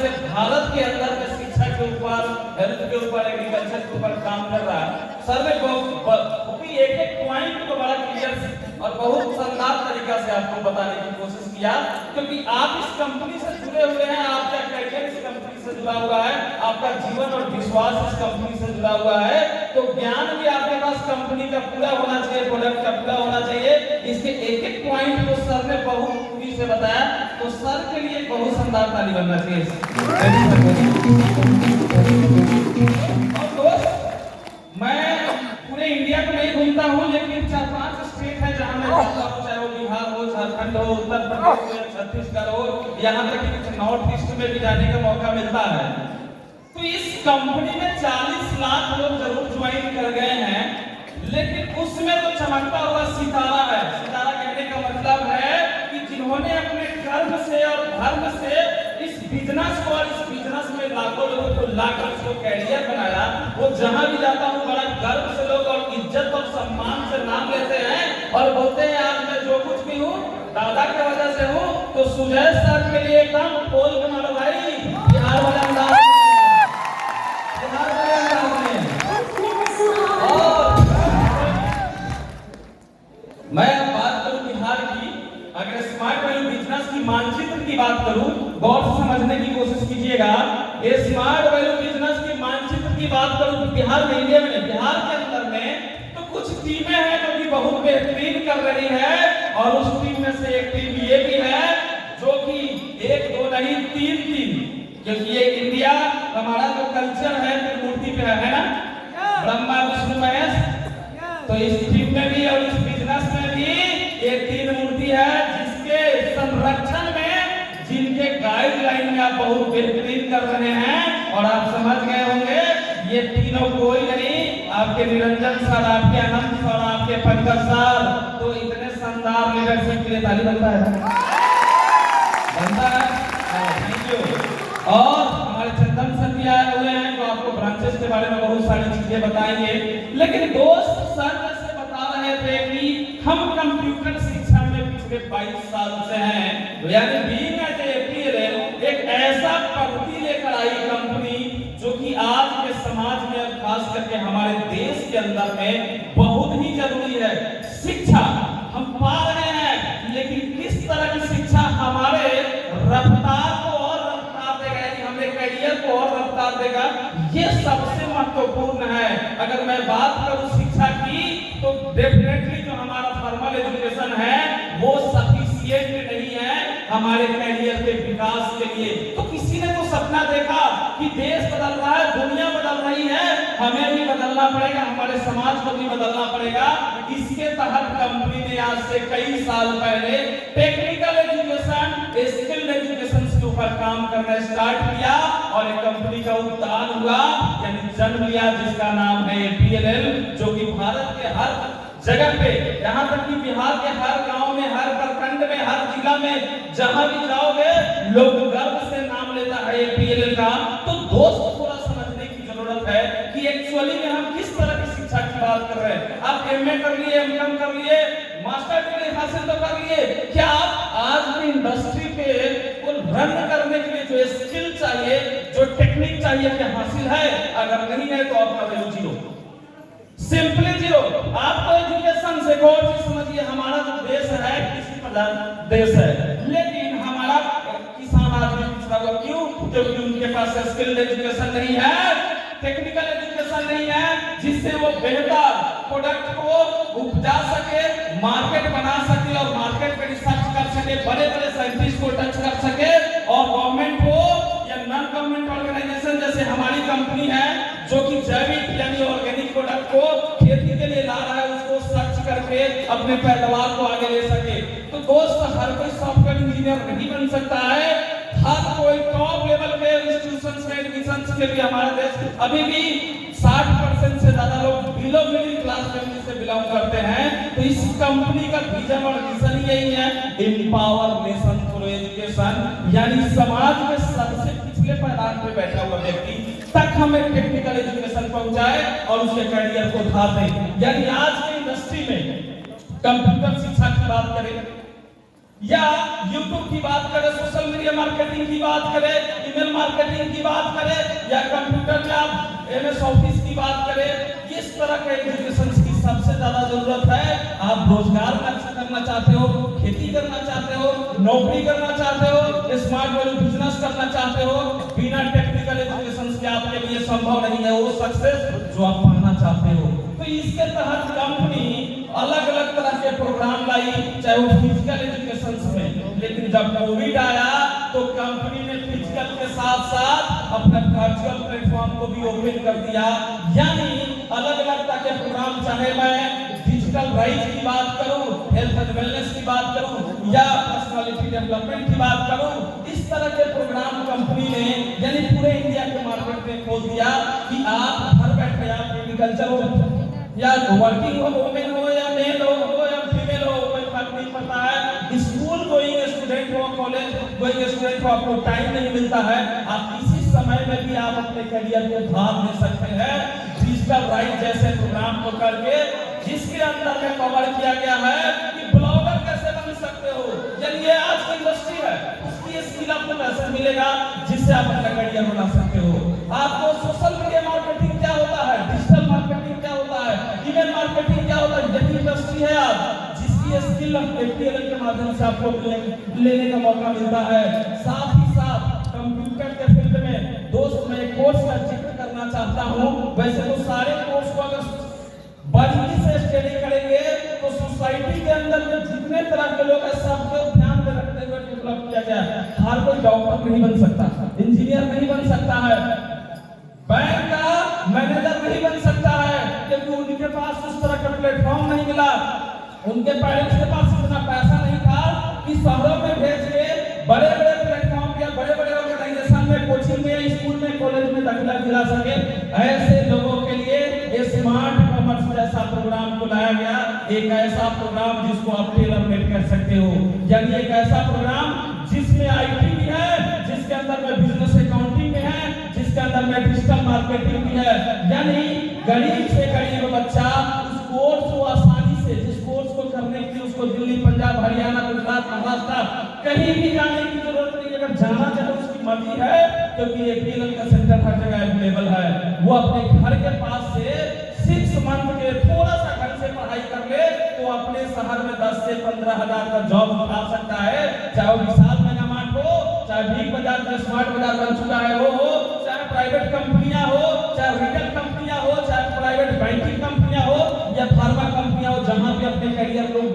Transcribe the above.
से भारत के अंदर में शिक्षा के ऊपर, हेल्थ के ऊपर, एग्रीकल्चर के ऊपर काम कर रहा है। सर ने एक एक पॉइंट को बड़ा क्लियर और बहुत शानदार तरीका से आपको बताने की कोशिश किया, क्योंकि आप इस कंपनी से जुड़े हुए हैं, आपका करियर इस कंपनी से जुड़ा हुआ है, आपका जीवन और विश्वास इस कंपनी से जुड़ा हुआ है, तो ज्ञान भी आपके पास कंपनी का पूरा होना चाहिए, प्रोडक्ट का पूरा होना चाहिए। इसके एक एक पॉइंट को सर ने बहुत खूबी से बताया, तो सर के लिए बहुत शानदार ताली बनना चाहिए। और दोस्त, मैं पूरे इंडिया को नहीं घूमता हूँ, लेकिन 4-5 स्टेट है जहाँ मैं जाता हूँ, चाहे वो बिहार हो, झारखंड हो, उत्तर प्रदेश हो, छत्तीसगढ़ हो, यहाँ तक कि कुछ नॉर्थ ईस्ट में भी जाने का मौका मिलता है। तो इस कंपनी में 40 लाख लोग जरूर ज्वाइन कर गए हैं, लेकिन उसमें तो चमकता हुआ सितारा है। सितारा कहने का मतलब है कि जिन्होंने अपने कर्म से और धर्म से इस बिजनेस को और इस बिजनेस में लाखों लोगों को लाकर उसको कैरियर बनाया, वो जहां भी जाता हूँ बड़ा गर्व से लोग और इज्जत और सम्मान से नाम लेते हैं और बोलते हैं आज मैं जो कुछ भी हूँ दादा की वजह से हूँ। तो सुजय सर के लिए एकदम पोल बना लो भाई, बिहार वाला अंदाज में, बिहार वाले अंदाज में। और मैं अब बात करूं बिहार की, अगर स्मार्ट वैल्यू बिजनेस की मानचित्र की बात करूं, गौर से समझने की कोशिश कीजिएगा। ये स्मार्ट वैल्यू बिजनेस की मानचित्र की बात करूं तो बिहार में, इंडिया में, बिहार के अंदर में तो कुछ टीमें हैं जो कि बहुत बेहतरीन कर रही है, और उस टीम में से एक टीम ये भी है जो कि 1-2 नहीं 3, क्योंकि ये इंडिया हमारा जो कल्चर है त्रिमूर्ति पे है ना, ब्रह्मा विष्णु महेश। तो इस टीम में भी और इस बिजनेस में भी ये 3 मूर्ति है, जिसके संरक्षण में, जिनके गाइडलाइन में आप बहुत बेहतरीन कर रहे हैं। और आप समझ गए होंगे ये तीनों कोई नहीं, आपके निरंजन सर, आपके आनंद सर, आपके पंकज सर। तो इतने शानदार लीडरशिप के लिए ताली बनता है, बनता है। Thank you. और हमारे चंदन सर भी आए हुए हैं जो आपको ब्रांचेस के बारे में बहुत सारी चीजें बताएंगे। लेकिन दोस्त, सर जैसे बता रहे थे कि हम कंप्यूटर शिक्षा में पिछले 22 साल से हैं, यानी बीइंग एज ए एपीएल एक ऐसा प्रगति लेकर आई कंपनी जो कि आज के समाज में और खास करके हमारे देश के अंदर में बहुत ही जरूरी है। शिक्षा हम पा रहे हैं, लेकिन किस तरह की शिक्षा हमारे रफ्तार को और रफ्तार देगा, यानी हमें करियर को और रफ्तार देगा, ये सबसे महत्वपूर्ण है। अगर मैं बात करूं शिक्षा की, तो डेफिनेटली जो हमारा फॉर्मल एजुकेशन है वो सफिशिएंट नहीं है हमारे करियर के विकास के लिए। तो किसी ने तो सपना देखा कि देश बदल रहा है, दुनिया बदल रही है, हमें भी बदलना पड़ेगा, हमारे समाज को भी बदलना पड़ेगा। इसके तहत कंपनी ने आज से कई साल पहले टेक्निकल एजुकेशन, स्किल्ड एजुकेशन के ऊपर काम करना स्टार्ट किया और एक कंपनी का उत्थान हुआ, यानी जन्म लिया, जिसका नाम है एपीएलएल, जो कि भारत के हर जगह पे, यहाँ तक कि बिहार के हर गांव में, हर प्रखंड में, हर जिला में जहां भी जाओगे लोग गर्व से नाम लेता है एपीएलएल का। तो दोस्त, थोड़ा समझने की जरूरत है कि एक्चुअली में हम किस तरह की शिक्षा की बात कर रहे हैं। आप एमए कर लिए, एमकॉम कर लिए, मास्टर डिग्री हासिल तो कर लिए, क्या आप आज की इंडस्ट्री पे को रन करने के लिए जो स्किल चाहिए, जो टेक्निक चाहिए, क्या हासिल है? अगर नहीं है तो आपका वैल्यू जीरो, सिंपली जीरो। आपको एजुकेशन से गौर से समझिए, हमारा जो देश है कृषि प्रधान देश है, लेकिन हमारा किसान आदमी पिछड़ा हुआ क्यों? क्योंकि उनके पास स्किल्ड एजुकेशन नहीं है, टेक्निकल एजुकेशन नहीं है, जिससे वो बेहतर प्रोडक्ट को उपजा सके, मार्केट बना सके और मार्केट पे रिसर्च कर सके, बड़े बड़े साइंटिस्ट को टच कर सके, और गवर्नमेंट को या नॉन गवर्नमेंट ऑर्गेनाइजेशन जैसे हमारी कंपनी है जो कि जैविक यानी ऑर्गेनिक प्रोडक्ट को खेती के लिए ला रहा है, उसको सर्च करके अपने पैदावार को आगे ले सके। तो दोस्त, हर कोई सॉफ्टवेयर इंजीनियर नहीं बन सकता है, हर कोई टॉप लेवल के इंस्टीट्यूशंस में एडमिशन के लिए हमारा देश अभी भी 60% से ज्यादा लोग बिलो मिडिल क्लास फैमिली से बिलोंग करते हैं। तो इस कंपनी का विजन और मिशन यही है, एम्पावर नेशन थ्रू एजुकेशन, यानी समाज में सबसे पिछले पायदान पे बैठा हुआ व्यक्ति तक हमें टेक्निकल एजुकेशन पहुंचाए और उसके करियर को उठा दे। यानी आज की इंडस्ट्री में कंप्यूटर शिक्षा की बात करें या यूट्यूब की बात करें, सोशल मीडिया मार्केटिंग की बात करें, ईमेल मार्केटिंग की बात करें या कंप्यूटर में आप MS ऑफिस की बात करें, किस तरह के एजुकेशन की सबसे ज्यादा जरूरत है? आप रोजगार करना चाहते हो, खेती करना चाहते हो, नौकरी करना चाहते हो, स्मार्ट वैल्यू बिजनेस करना चाहते हो, बिना टेक्निकल एजुकेशन के आपके लिए संभव नहीं है वो सक्सेस जो आप पाना चाहते हो। तो इसके तहत कंपनी अलग अलग तरह के प्रोग्राम लाई, चाहे वो फिजिकल एजुकेशन में, लेकिन जब कोविड आया तो कंपनी ने फिजिकल के साथ साथ अपना वर्चुअल प्लेटफॉर्म को भी ओपन कर दिया। यानी अलग अलग तरह के प्रोग्राम, चाहे मैं डिजिटल राइट की बात करूं, हेल्थ एंड वेलनेस की बात करूं या पर्सनालिटी डेवलपमेंट की बात करूं, इस तरह के प्रोग्राम कंपनी ने यानी पूरे इंडिया के मार्केट में खोल दिया कि आप घर बैठे आप एग्रीकल्चर हो या वर्किंग हो, वुमेन हो या मेल हो या फीमेल हो, कोई फर्क नहीं पड़ता है। स्कूल गोइंग स्टूडेंट हो, कॉलेज गोइंग स्टूडेंट हो, आपको टाइम नहीं मिलता है, आप इसी समय में भी आप अपने करियर को भाग ले सकते हैं डिजिटल राइट जैसे प्रोग्राम को करके, जिसके अंदर में कवर किया गया है कि ब्लॉगर कैसे बन सकते हो। यानी ये आज की इंडस्ट्री है, उसकी स्किल आपको कैसे मिलेगा जिससे आप अपना करियर बना सकते हो। आपको सोशल मीडिया मार्केटिंग क्या होता है, डिजिटल मार्केटिंग क्या होता है, ईमेल मार्केटिंग क्या होता है, यही इंडस्ट्री है आप जिसकी स्किल FTL के माध्यम से आपको लेने का मौका मिलता है। साथ ही साथ कंप्यूटर के फील्ड में दोस्त मैं एक कोर्स का जिक्र करना चाहता हूँ। वैसे तो सारे कोर्स को अगर बारीकी से स्टडी करेंगे तो सोसाइटी के अंदर में जितने तरह के लोग हैं सबको ध्यान में रखते हुए डेवलप किया गया है। हर कोई डॉक्टर नहीं बन सकता, इंजीनियर नहीं बन सकता है, बैंक का मैनेजर नहीं बन सकता है, क्योंकि उनके पास उस तरह का प्लेटफॉर्म नहीं मिला, उनके पेरेंट्स के पास इतना पैसा नहीं था कि शहरों में भेज के बड़े बड़े प्लेटफॉर्म या बड़े बड़े ऑर्गेनाइजेशन में, कोचिंग में, स्कूल में, कॉलेज में दाखिला दिला सके। ऐसे लोगों के लिए स्मार्ट कॉमर्स जैसा प्रोग्राम को लाया गया, एक ऐसा प्रोग्राम जिसको आप टेलर मेड कर सकते हो। यानी एक ऐसा प्रोग्राम जिसमें IT भी है, जिसके अंदर में बिजनेस अकाउंटिंग में है, जिसके अंदर में डिजिटल मार्केटिंग भी है। यानी गरीब से गरीब बच्चा उस कोर्स को आसानी से, जिस कोर्स को करने के लिए उसको दिल्ली, पंजाब, हरियाणा, गुजरात, महाराष्ट्र कहीं भी जाने की जरूरत नहीं। अगर जाना चाहे उसकी मर्जी है, क्योंकि FTL का सेंटर हर जगह अवेलेबल है। वो अपने घर के पास से 6 मंथ के थोड़ा सा घर से पढ़ाई कर ले तो अपने शहर में 10 से 15 हजार का जॉब उठा सकता है। चाहे वो विशाल मेगा मार्ट हो, चाहे बिग बाजार का स्मार्ट बाजार बन चुका है वो हो, चाहे प्राइवेट कंपनियां हो, चाहे रिटेल